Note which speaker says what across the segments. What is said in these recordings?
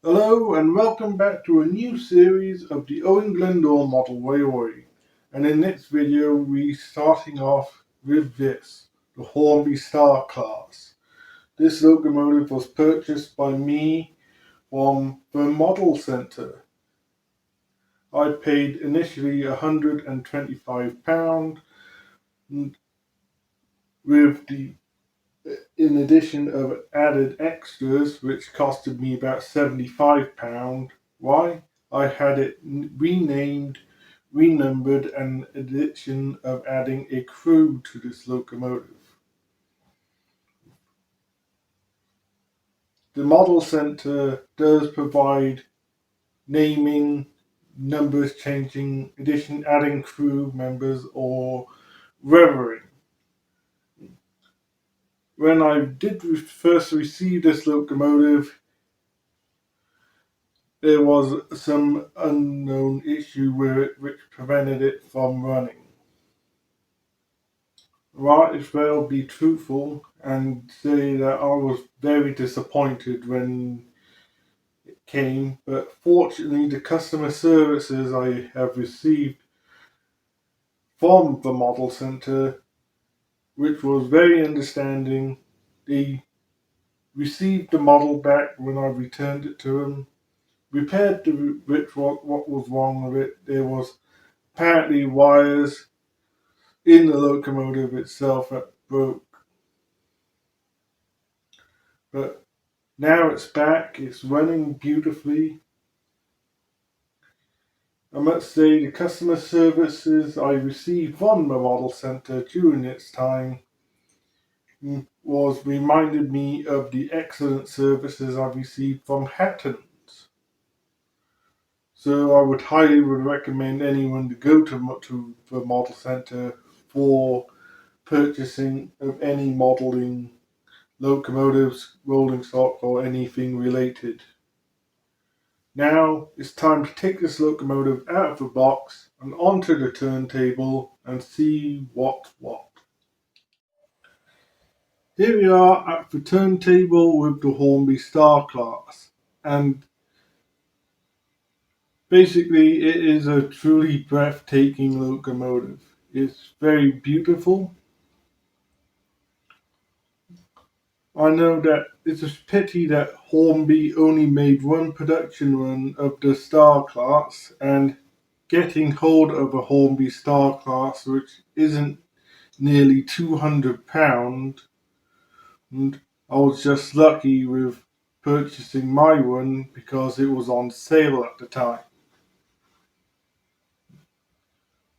Speaker 1: Hello and welcome back to a new series of the Owen Glendower Model Railway. And in this video we starting off with this, the Hornby Star Class. This locomotive was purchased by me from the Model Centre. I paid initially £125 with the in addition of added extras which costed me about £75. Why? I had it renamed, renumbered, and addition of adding a crew to this locomotive. The Model Centre does provide naming, numbers changing, addition, adding crew members, or revering. When I did first receive this locomotive, there was some unknown issue with it which prevented it from running. Might as well be truthful and say that I was very disappointed when it came, but fortunately, the customer services I have received from the Model Centre, which was very understanding, they received the model back when I returned it to them, repaired what was wrong with it. There was apparently wires in the locomotive itself that broke. But now it's back, it's running beautifully. I must say the customer services I received from the Model Centre during its time was reminded me of the excellent services I received from Hatton's. So I would highly recommend anyone to go to the Model Centre for purchasing of any modelling locomotives, rolling stock, or anything related. Now it's time to take this locomotive out of the box and onto the turntable and see what's what. Here we are at the turntable with the Hornby Star Class, and basically it is a truly breathtaking locomotive. It's very beautiful. I know that it's a pity that Hornby only made one production run of the Star Class, and getting hold of a Hornby Star Class, which isn't nearly £200, and I was just lucky with purchasing my one because it was on sale at the time.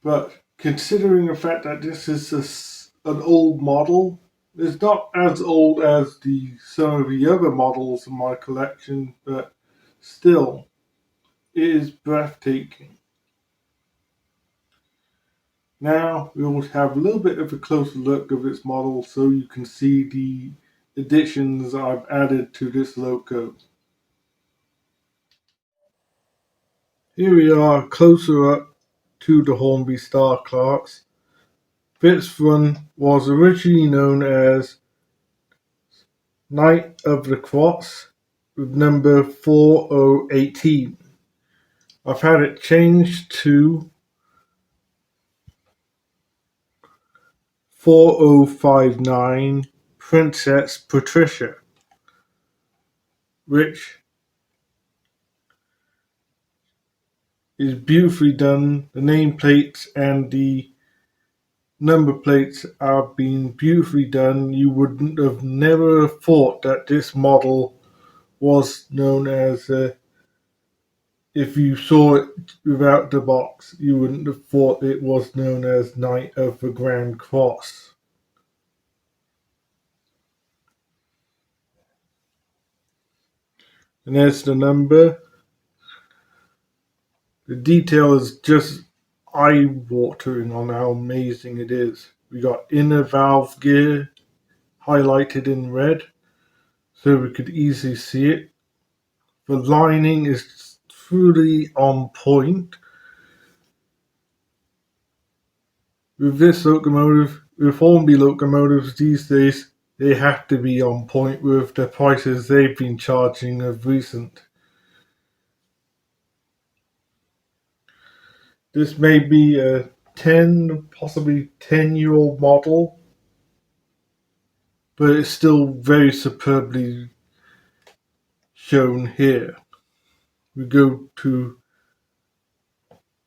Speaker 1: But considering the fact that this is an old model, it's not as old as some of the other models in my collection, but still, it is breathtaking. Now we will have a little bit of a closer look of its model so you can see the additions I've added to this loco. Here we are closer up to the Hornby Star Class. This one was originally known as Knight of the Cross with number 4018. I've had it changed to 4059 Princess Patricia, which is beautifully done. The nameplates and the number plates are being beautifully done. You wouldn't have never thought that this model was known as if you saw it without the box, you wouldn't have thought it was known as Knight of the Grand Cross. And there's the number. The detail is just eye-watering on how amazing it is. We got inner valve gear highlighted in red so we could easily see it. The lining is truly on point. With this locomotive, with Hornby locomotives these days, they have to be on point with the prices they've been charging of recent. This may be a 10, possibly 10-year-old model, but it's still very superbly shown here. We go to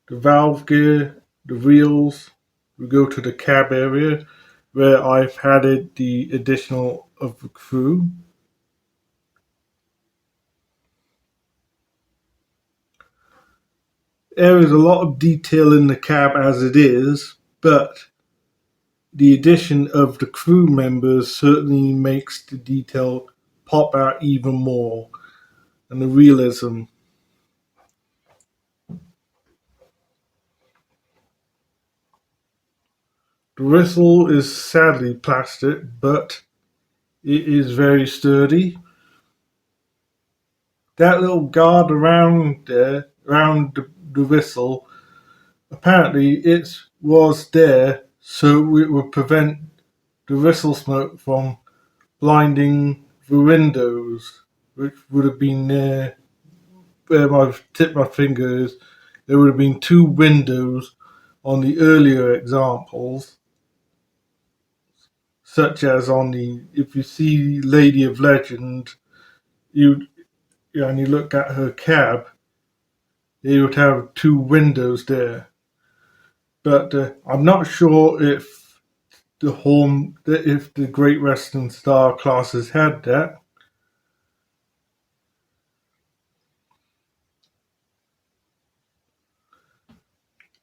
Speaker 1: the valve gear, the wheels, we go to the cab area where I've added the additional of the crew. There is a lot of detail in the cab as it is, but the addition of the crew members certainly makes the detail pop out even more, and the realism. The whistle is sadly plastic, but it is very sturdy. That little guard around there, around the whistle, apparently it was there so it would prevent the whistle smoke from blinding the windows, which would have been there where I've tipped my fingers. There would have been two windows on the earlier examples, such as on the, if you see Lady of Legend, and you look at her cab, you would have two windows there. But I'm not sure if if the Great Western Star classes had that.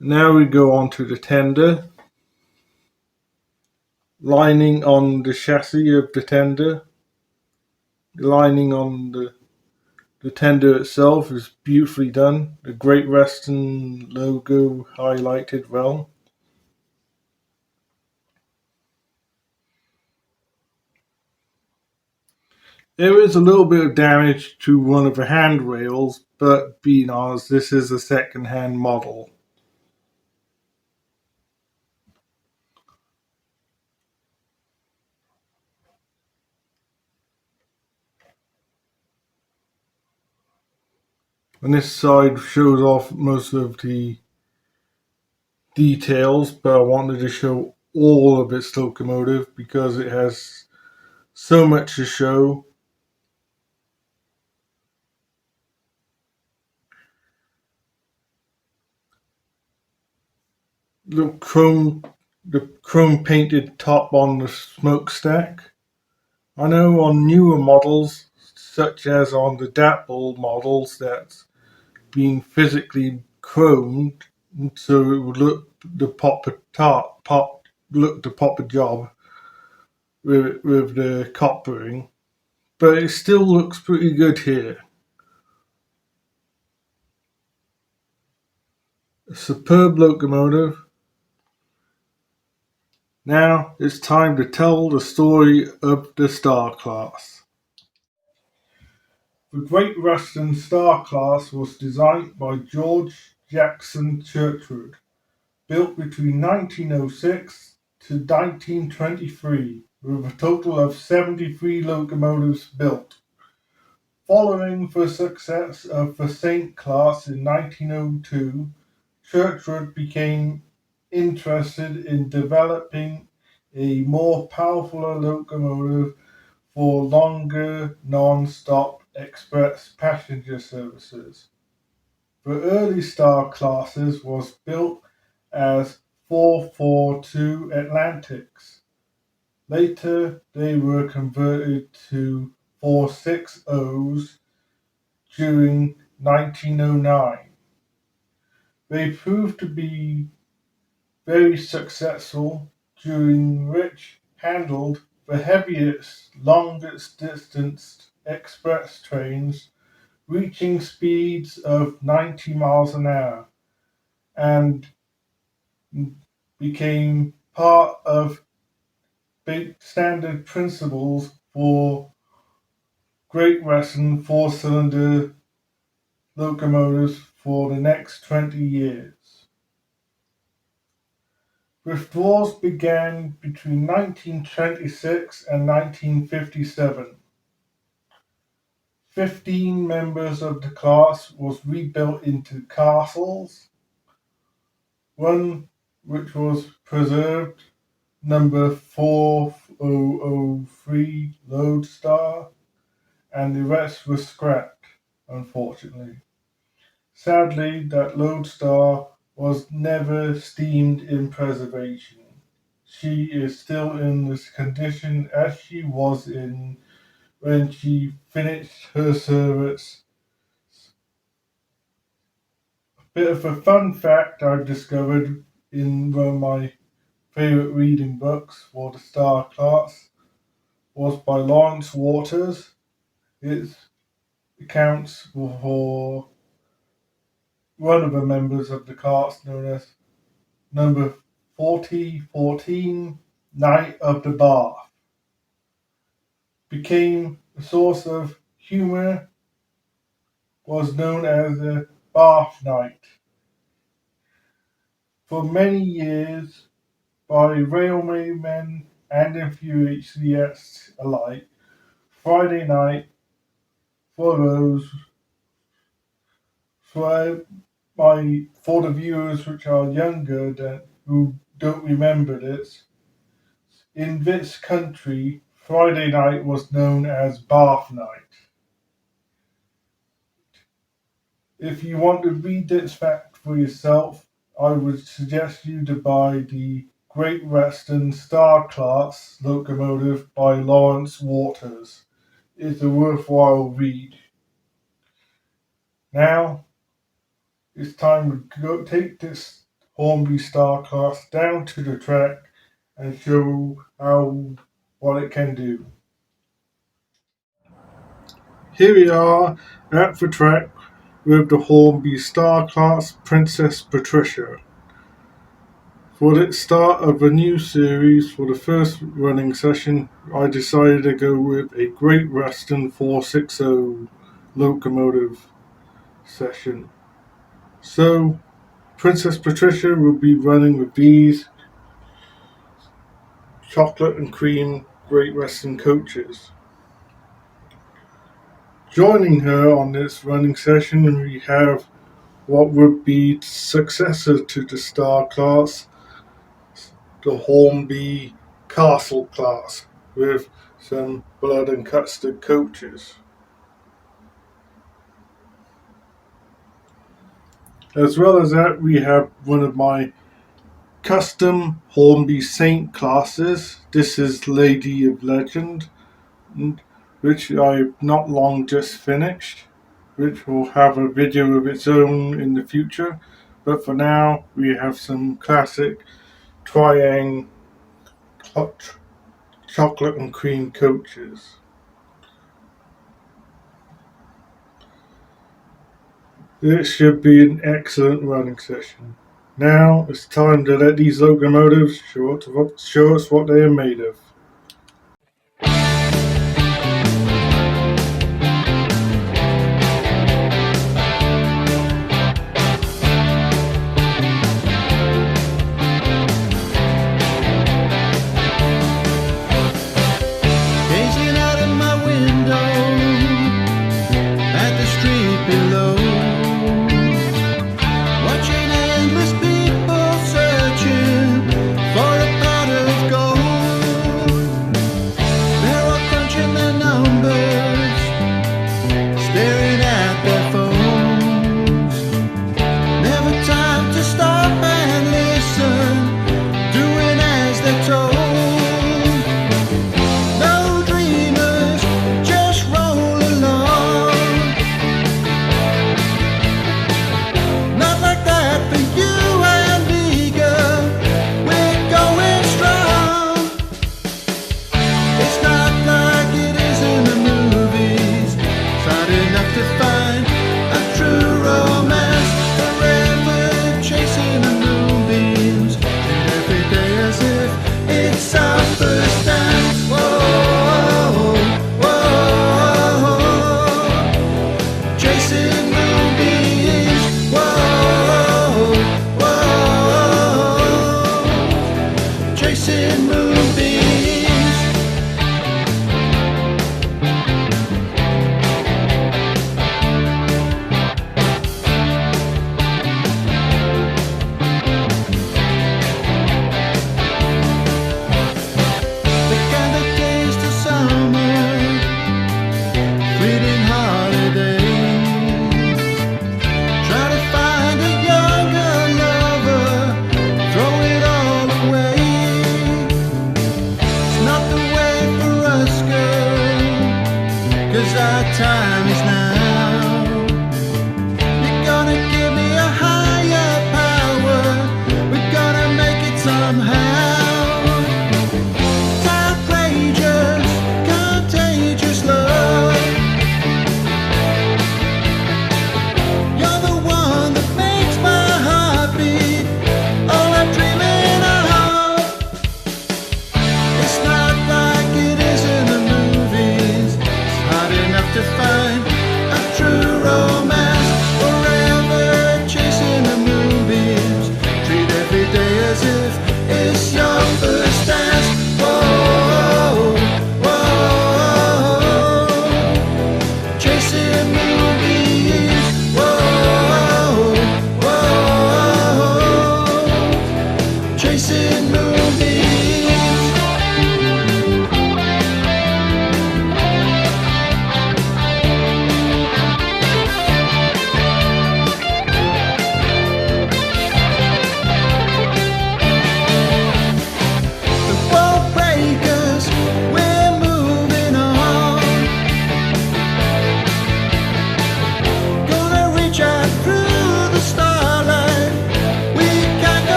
Speaker 1: Now we go on to the tender. Lining on the chassis of the tender. The lining on the tender itself is beautifully done. The Great Western logo highlighted well. There is a little bit of damage to one of the handrails, but being honest, this is a second-hand model. And this side shows off most of the details, but I wanted to show all of its locomotive because it has so much to show. The chrome painted top on the smokestack. I know on newer models, such as on the Dapple models, that's been physically chromed, so it would look the proper job with the coppering, but it still looks pretty good here. A superb locomotive. Now it's time to tell the story of the Star Class. The Great Western Star Class was designed by George Jackson Churchward, built between 1906 to 1923, with a total of 73 locomotives built. Following the success of the Saint class in 1902, Churchward became interested in developing a more powerful locomotive for longer non-stop express passenger services. The early Star classes was built as 442 Atlantics. Later they were converted to 460s during 1909. They proved to be very successful, during which handled the heaviest, longest distance express trains, reaching speeds of 90 miles an hour, and became part of big standard principles for Great Western four-cylinder locomotives for the next 20 years. Withdrawals began between 1926 and 1957. 15 members of the class was rebuilt into castles. One which was preserved, number 4003 Lodestar, and the rest was scrapped, unfortunately. Sadly, that Lodestar was never steamed in preservation. She is still in this condition as she was in when she finished her service. A bit of a fun fact I've discovered in one of my favourite reading books for the Star class was by Lawrence Waters. It accounts for one of the members of the cast known as number 4014, Knight of the Bath. Became a source of humour, was known as the Bath Knight. For many years, by railwaymen and enthusiasts alike, Friday night for those for for the viewers which are younger than who don't remember this. In this country, Friday night was known as Bath Night. If you want to read this fact for yourself, I would suggest you to buy the Great Western Star Class locomotive by Lawrence Waters. It's a worthwhile read. Now, it's time to go take this Hornby Star Class down to the track and show what it can do. Here we are at the track with the Hornby Star Class Princess Patricia. For the start of a new series, for the first running session, I decided to go with a Great Western 460 locomotive session. So, Princess Patricia will be running with these chocolate and cream Great Western coaches. Joining her on this running session, we have what would be successor to the Star class, the Hornby Castle class, with some blood and custard coaches. As well as that, we have one of my custom Hornby Saint classes. This is Lady of Legend, which I've not long just finished, which will have a video of its own in the future. But for now, we have some classic triangle chocolate and cream coaches. This should be an excellent running session. Now it's time to let these locomotives show us what they are made of.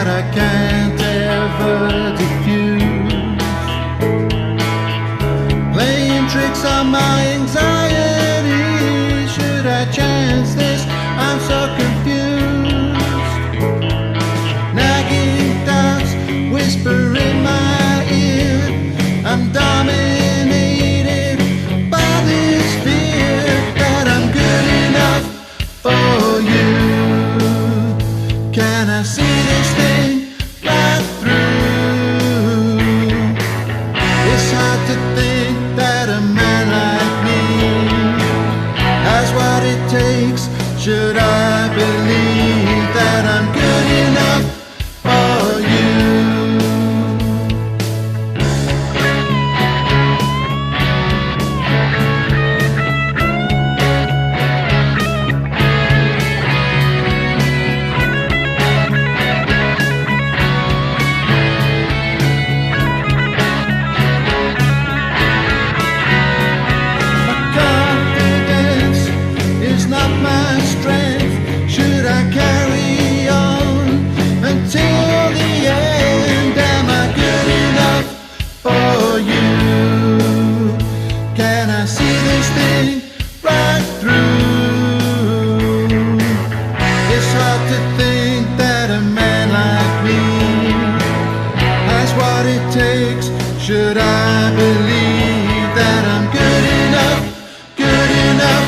Speaker 2: that I can't ever diffuse, playing tricks on my anxiety. Should I chance this? I'm so confused. Nagging doubts whisper in my ear. I'm dominated by this fear that I'm good enough for you. Can I see this thing right through? It's hard to think that a man like me has what it takes. Should I believe that I'm good enough for you? Should I believe that I'm good enough, good enough?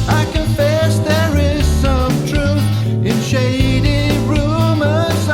Speaker 2: I confess there is some truth in shady rumors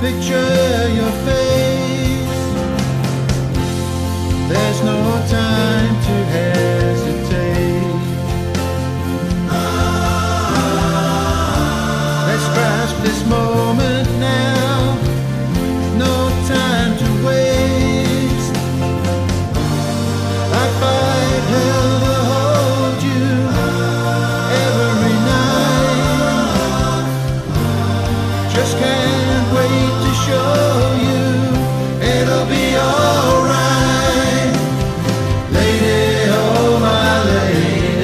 Speaker 2: picture your face. There's no time to hesitate. Let's grasp this moment now. No time to waste. I'd fight hell to hold you every night. Just can't wait to show you it'll be alright. Lady, oh my lady,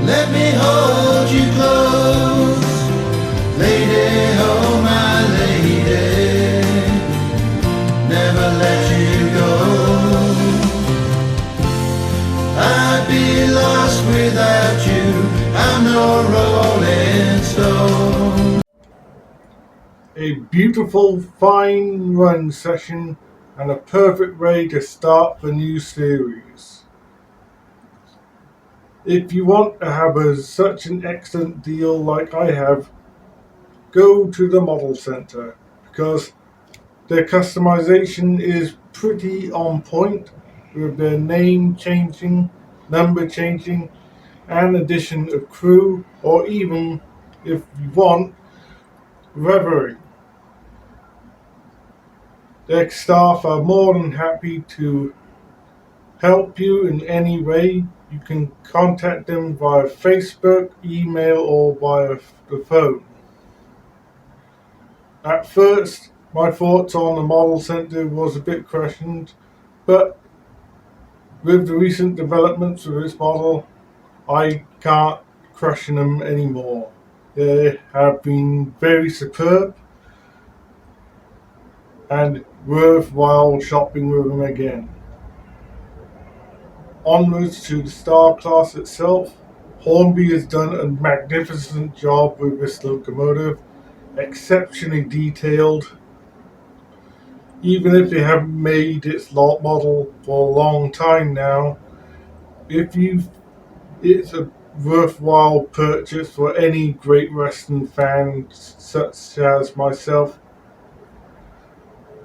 Speaker 2: let me hold you close. Lady, oh my lady, never let you go. I'd be lost without you, I'm no rolling stone.
Speaker 1: A beautiful, fine run session and a perfect way to start the new series. If you want to have such an excellent deal like I have, go to the model center because their customization is pretty on point with their name changing, number changing, and addition of crew, or even, if you want, reverie. Their staff are more than happy to help you in any way. You can contact them via Facebook, email, or via the phone. At first, my thoughts on the model center was a bit questioned, but with the recent developments of its model, I can't question them anymore. They have been very superb and worthwhile shopping with them again. Onwards to the Star class itself, Hornby has done a magnificent job with this locomotive, exceptionally detailed. Even if they haven't made its lot model for a long time now, it's a worthwhile purchase for any Great Western fan such as myself.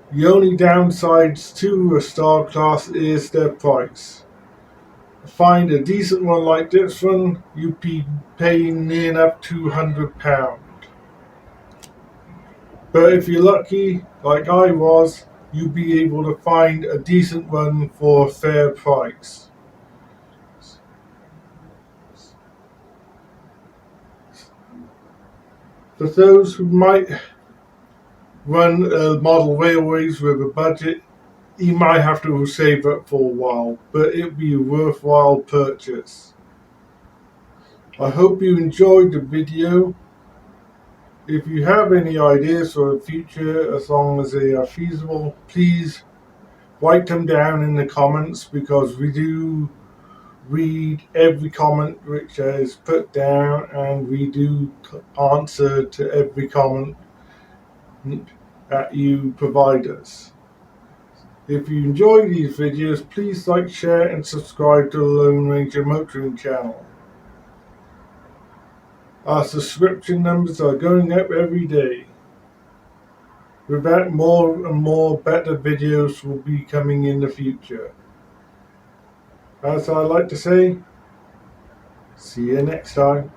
Speaker 1: The only downsides to a Star class is their price. To find a decent one like this one, you'd be paying near enough £200. But if you're lucky, like I was, you'll be able to find a decent one for a fair price. For those who might run model railways with a budget, you might have to save up for a while, but it'll be a worthwhile purchase. I hope you enjoyed the video. If you have any ideas for the future, as long as they are feasible, please write them down in the comments, because we do read every comment which is put down, and we do answer to every comment that you provide us. If you enjoy these videos, please like, share and subscribe to the Lone Ranger Motoring channel. Our subscription numbers are going up every day. With that, more and more better videos will be coming in the future. As I like to say, see you next time.